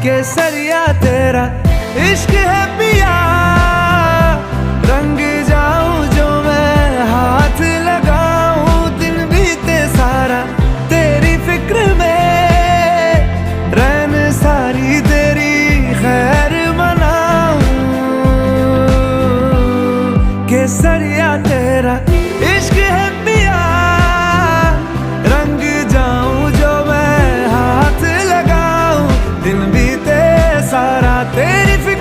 केसरिया तेरा इश्क है पिया, रंग जाऊं जो मैं हाथ लगाऊं, दिन बीते सारा तेरी फिक्र में, रैन सारी तेरी खैर मनाऊं, केसरिया तेरा।